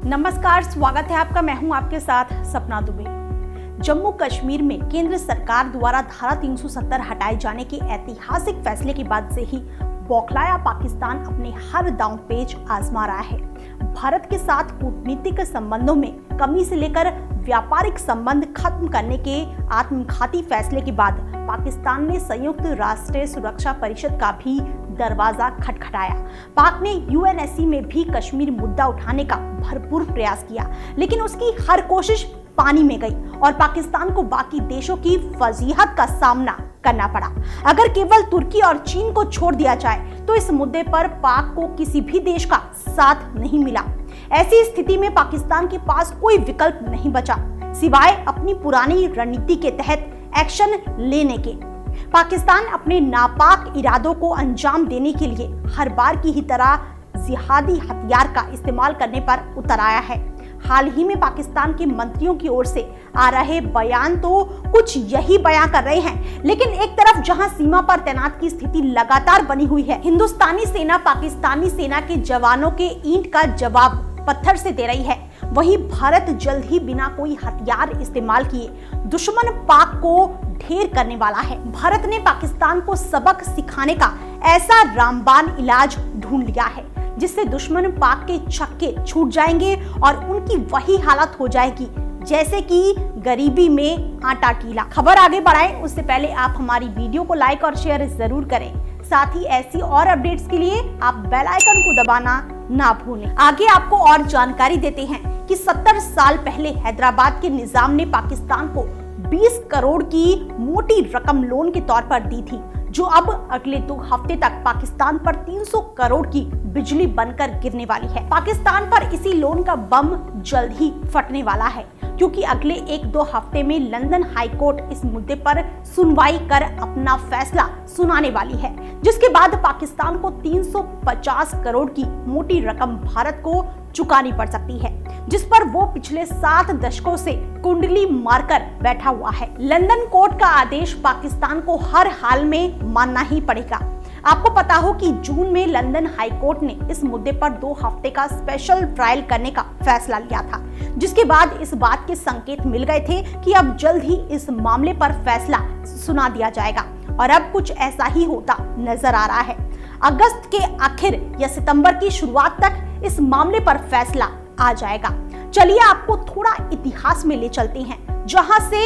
नमस्कार, स्वागत है आपका। मैं हूं आपके साथ सपना दुबे। जम्मू कश्मीर में केंद्र सरकार द्वारा धारा 370 हटाए जाने के ऐतिहासिक फैसले के बाद से ही बौखलाया पाकिस्तान अपने हर दांवपेच आजमा रहा है। भारत के साथ कूटनीतिक संबंधों में कमी से लेकर व्यापारिक संबंध खत्म करने के आत्मघाती फैसले के बाद पाकिस्तान ने संयुक्त राष्ट्र सुरक्षा परिषद का भी दरवाजा खटखटाया। पाक ने यूएनएससी में भी कश्मीर मुद्दा उठाने का भरपूर प्रयास किया, लेकिन उसकी हर कोशिश पानी में गई और पाकिस्तान को बाकी देशों की फजीहत का सामना करना पड़ा। अगर केवल तुर्की और चीन को छोड़ दिया जाए तो इस मुद्दे पर पाक को किसी भी देश का साथ नहीं मिला। ऐसी स्थिति में पाकिस्तान के पास कोई विकल्प नहीं बचा सिवाय अपनी पुरानी रणनीति के तहत एक्शन लेने के। पाकिस्तान अपने नापाक इरादों को अंजाम देने के लिए हर बार की ही तरह जिहादी हथियार का इस्तेमाल करने पर उतर आया है। हाल ही में पाकिस्तान के मंत्रियों की ओर से आ रहे बयान तो कुछ यही बयां कर रहे हैं, लेकिन एक तरफ जहां सीमा पर तैनात की स्थिति लगातार बनी हुई है, हिंदुस्तानी सेना पाकिस्तानी सेना के जवानों के ईंट का जवाब पत्थर से दे रही है, वहीं भारत जल्द ही बिना कोई हथियार इस्तेमाल किए दुश्मन पाक को ढेर करने वाला है। भारत ने पाकिस्तान को सबक सिखाने का ऐसा रामबाण इलाज ढूंढ लिया है जिससे दुश्मन पाक के छक्के छूट जाएंगे और उनकी वही हालत हो जाएगी जैसे कि गरीबी में आटा कीला। खबर आगे बढ़ाएं उससे पहले आप हमारी वीडियो को लाइक और शेयर जरूर करें। साथ ही ऐसी और अपडेट्स के लिए आप बेल आइकन को दबाना ना भूलें। आगे आपको और जानकारी देते हैं कि 70 साल पहले हैदराबाद के निजाम ने पाकिस्तान को 20 करोड़ की मोटी रकम लोन के तौर पर दी थी, जो अब अगले 2 हफ्ते तक पाकिस्तान पर 300 करोड़ की बिजली बनकर गिरने वाली है। पाकिस्तान पर इसी लोन का बम जल्द ही फटने वाला है, क्योंकि अगले 1-2 हफ्ते में लंदन हाई कोर्ट इस मुद्दे पर सुनवाई कर अपना फैसला सुनाने वाली है, जिसके बाद पाकिस्तान को 350 करोड़ की मोटी रकम भारत को चुकानी पड़ सकती है, जिस पर वो पिछले 7 दशकों से कुंडली मारकर बैठा हुआ है। लंदन कोर्ट का आदेश पाकिस्तान को हर हाल में मानना ही पड़ेगा। आपको पता हो कि जून में लंदन हाई कोर्ट ने इस मुद्दे पर 2 हफ्ते का स्पेशल ट्रायल करने का फैसला लिया था, जिसके बाद इस बात के संकेत मिल गए थे कि अब जल्द ही इस मामले पर फैसला सुना दिया जाएगा, और अब कुछ ऐसा ही होता नजर आ रहा है। अगस्त के आखिर या सितंबर की शुरुआत तक इस मामले पर फैसला आ जाएगा। चलिए आपको थोड़ा इतिहास में ले चलते हैं, जहां से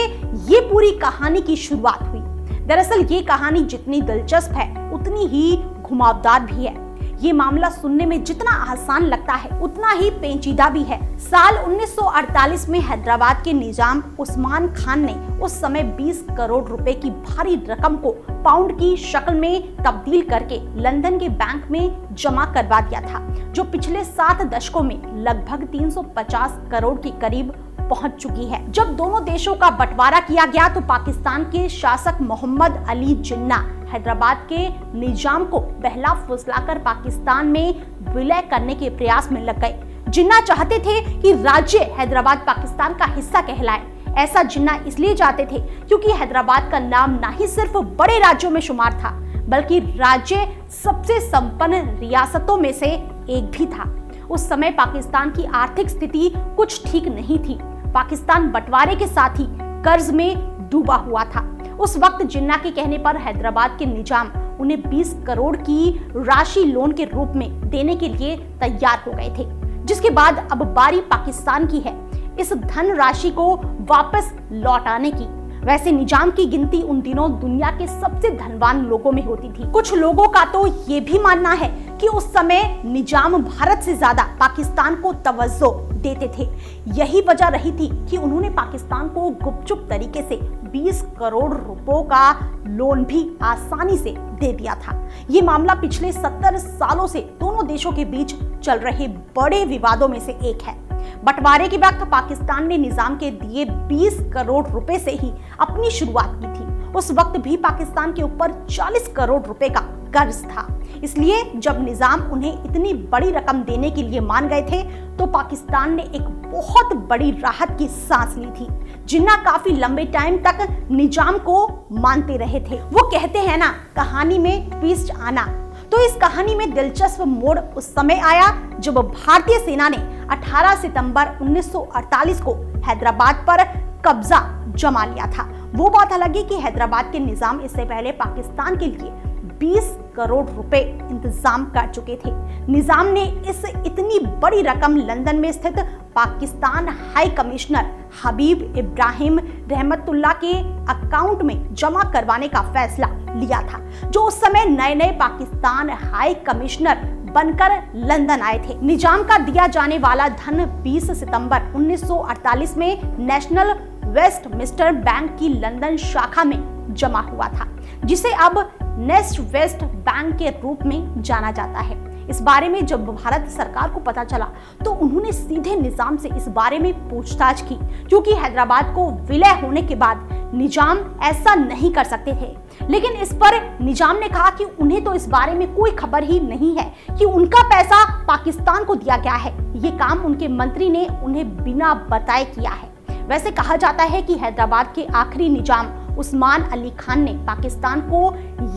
ये पूरी कहानी की शुरुआत हुई। दरअसल ये कहानी जितनी दिलचस्प है उतनी ही घुमावदार भी है। ये मामला सुनने में जितना आसान लगता है उतना ही पेचीदा भी है। साल 1948 में हैदराबाद के निजाम उस्मान खान ने उस समय 20 करोड़ रुपए की भारी रकम को पाउंड की शक्ल में तब्दील करके लंदन के बैंक में जमा करवा दिया था, जो पिछले 7 दशकों में लगभग 350 करोड़ के करीब पहुंच चुकी है। जब दोनों देशों का बंटवारा किया गया तो पाकिस्तान के शासक मोहम्मद अली जिन्ना हैदराबाद के निजाम को बहला फुसलाकर पाकिस्तान में विलय करने के प्रयास में लग गए। जिन्ना चाहते थे कि राज्य हैदराबाद पाकिस्तान का हिस्सा कहलाए। ऐसा जिन्ना इसलिए चाहते थे क्योंकि हैदराबाद का नाम ना ही सिर्फ बड़े राज्यों में शुमार था, बल्कि राज्य सबसे संपन्न रियासतों में से एक भी था। उस समय पाकिस्तान की आर्थिक स्थिति कुछ ठीक नहीं थी। पाकिस्तान बंटवारे के साथ ही कर्ज में डूबा हुआ था। उस वक्त जिन्ना के कहने पर हैदराबाद के निजाम उन्हें 20 करोड़ की राशि लोन के रूप में देने के लिए तैयार हो गए थे, जिसके बाद अब बारी पाकिस्तान की है इस धन राशि को वापस लौटाने की। वैसे निजाम की गिनती उन दिनों दुनिया के सबसे धनवान लोगों में होती थी। कुछ लोगों का तो ये भी मानना है कि उस समय निजाम भारत से ज्यादा पाकिस्तान को तवज्जो देते थे। यही वजह रही थी कि उन्होंने पाकिस्तान को गुपचुप तरीके से 20 करोड़ रुपयों का लोन भी आसानी से दे दिया था। ये मामला पिछले 70 सालों से दोनों देशों के बीच चल रहे बड़े विवादों में से एक है। बंटवारे के वक्त पाकिस्तान ने निजाम के दिए 20 करोड़ रुपए से ही अपनी शुरुआत की थी। उस वक्त भी पाकिस्तान के ऊपर 40 करोड़ रुपए का कर्ज था। इसलिए जब निजाम उन्हें इतनी बड़ी रकम देने के लिए मान गए थे तो पाकिस्तान ने एक बहुत बड़ी राहत की सांस ली थी। जिन्ना काफी लंबे टाइम तक निजाम को मानते रहे थे। वो कहते हैं ना, कहानी में ट्विस्ट आना, तो इस कहानी में दिलचस्प मोड़ उस समय आया जब भारतीय सेना ने 18 सितंबर 1948 को हैदराबाद पर कब्जा जमा लिया था। वो बात अलग है कि हैदराबाद के निजाम इससे पहले पाकिस्तान के लिए 20 करोड़ रुपए इंतजाम कर चुके थे। निजाम ने इस इतनी बड़ी रकम लंदन में स्थित पाकिस्तान हाई कमिश्नर हबीब इब्राहिम रहमतुल्लाह के अकाउंट में जमा करवाने का फैसला लिया था, जो उस समय नए नए पाकिस्तान हाई कमिश्नर बनकर लंदन आए थे। निजाम का दिया जाने वाला धन 20 सितंबर 1948 में नेशनल वेस्टमिंस्टर बैंक की लंदन शाखा में जमा हुआ था, जिसे अब नेस्ट वेस्ट बैंक के रूप में जाना जाता है। इस बारे में जब भारत सरकार को पता चला तो उन्होंने सीधे निजाम से इस बारे में पूछताछ की, क्योंकि हैदराबाद को विलय होने के बाद निजाम ऐसा नहीं कर सकते थे। लेकिन इस पर निजाम ने कहा कि उन्हें तो इस बारे में कोई खबर ही नहीं है कि उनका पैसा पाकिस्तान को दिया गया है। ये काम उनके मंत्री ने उन्हें बिना बताए किया है। वैसे कहा जाता है कि हैदराबाद के आखिरी निजाम उस्मान अली खान ने पाकिस्तान को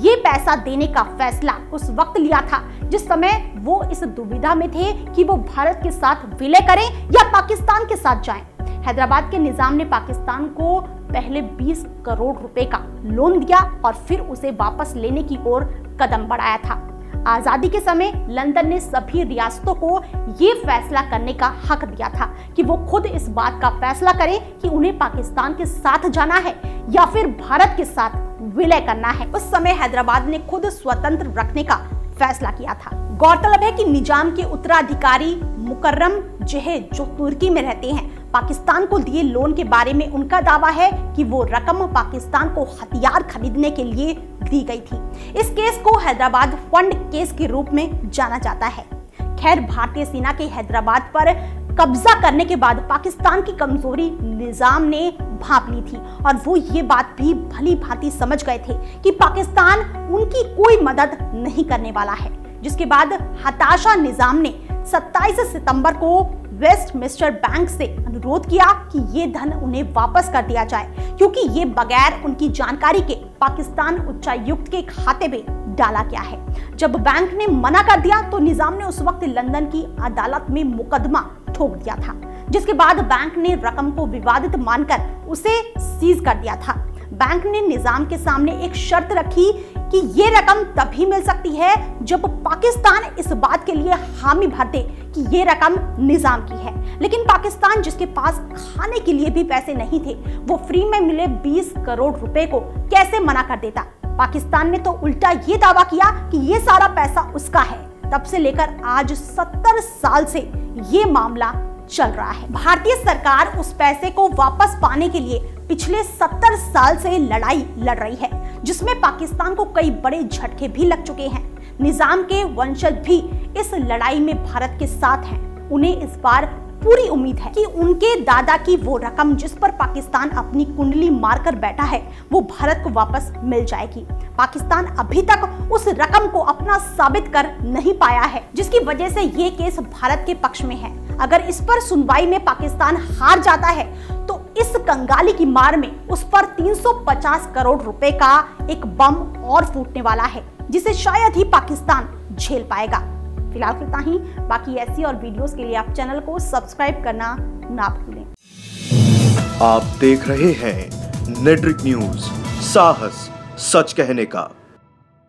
ये पैसा देने का फैसला उस वक्त लिया था जिस समय वो इस दुविधा में थे कि वो भारत के साथ विलय करें या पाकिस्तान के साथ जाएं। हैदराबाद के निजाम ने पाकिस्तान को पहले 20 करोड़ रुपए का लोन दिया और फिर उसे वापस लेने की ओर कदम बढ़ाया था। आजादी के समय लंदन ने सभी रियासतों को ये फैसला करने का हक दिया था कि वो खुद इस बात का फैसला करें कि उन्हें पाकिस्तान के साथ जाना है या फिर भारत के साथ विलय करना है। उस समय हैदराबाद ने खुद स्वतंत्र रखने का फैसला किया था। गौरतलब है कि निजाम के उत्तराधिकारी मुकर्रम जहेज, जो तुर्की में रहते हैं, पाकिस्तान को दिए लोन के बारे में उनका दावा है कि वो रकम पाकिस्तान को हथियार खरीदने के लिए दी गई थी। इस केस को हैदराबाद फंड केस के रूप में जाना जाता है। खैर, भारतीय सेना के हैदराबाद पर कब्जा करने के बाद पाकिस्तान की कमजोरी निजाम ने भांप ली थी और वो ये बात भी भली भांति समझ गए थे कि पाकिस्तान उनकी कोई मदद नहीं करने वाला है, जिसके बाद हताशा निजाम ने 27 सितंबर को वेस्टमिंस्टर बैंक से अनुरोध किया कि ये धन उन्हें वापस कर दिया जाए, क्योंकि ये बगैर उनकी जानकारी के पाकिस्तान उच्चायुक्त के खाते में डाला गया है। जब बैंक ने मना कर दिया तो निजाम ने उस वक्त लंदन की अदालत में मुकदमा ठोक दिया था, जिसके बाद बैंक ने रकम को विवादित मानकर उसे सीज कर दिया था। बैंक ने निजाम के सामने एक शर्त रखी कि ये रकम तभी मिल सकती है जब पाकिस्तान इस बात के लिए हामी भर दे कि ये रकम निजाम की है। लेकिन पाकिस्तान, जिसके पास खाने के लिए भी पैसे नहीं थे, वो फ्री में मिले 20 करोड़ रुपए को कैसे मना कर देता। पाकिस्तान ने तो उल्टा ये दावा किया कि ये सारा पैसा उसका है। तब से लेकर आज 70 साल से ये मामला चल रहा है। भारतीय सरकार उस पैसे को वापस पाने के लिए पिछले 70 साल से लड़ाई लड़ रही है, जिसमें पाकिस्तान को कई बड़े झटके भी लग चुके हैं। निजाम के वंशज भी इस लड़ाई में भारत के साथ हैं। उन्हें इस बार पूरी उम्मीद है कि उनके दादा की वो रकम जिस पर पाकिस्तान अपनी कुंडली मारकर बैठा है, वो भारत को वापस मिल जाएगी। पाकिस्तान अभी तक उस रकम को अपना साबित कर नहीं पाया है, जिसकी वजह से ये केस भारत के पक्ष में है। अगर इस पर सुनवाई में पाकिस्तान हार जाता है तो इस कंगाली की मार में उस पर 350 करोड़ रुपए का एक बम और फूटने वाला है, जिसे शायद ही पाकिस्तान झेल पाएगा। फिलहाल इतना ही। बाकी ऐसी और वीडियोस के लिए आप चैनल को सब्सक्राइब करना ना भूलें। आप देख रहे हैं नेट्रिक न्यूज, साहस सच कहने का।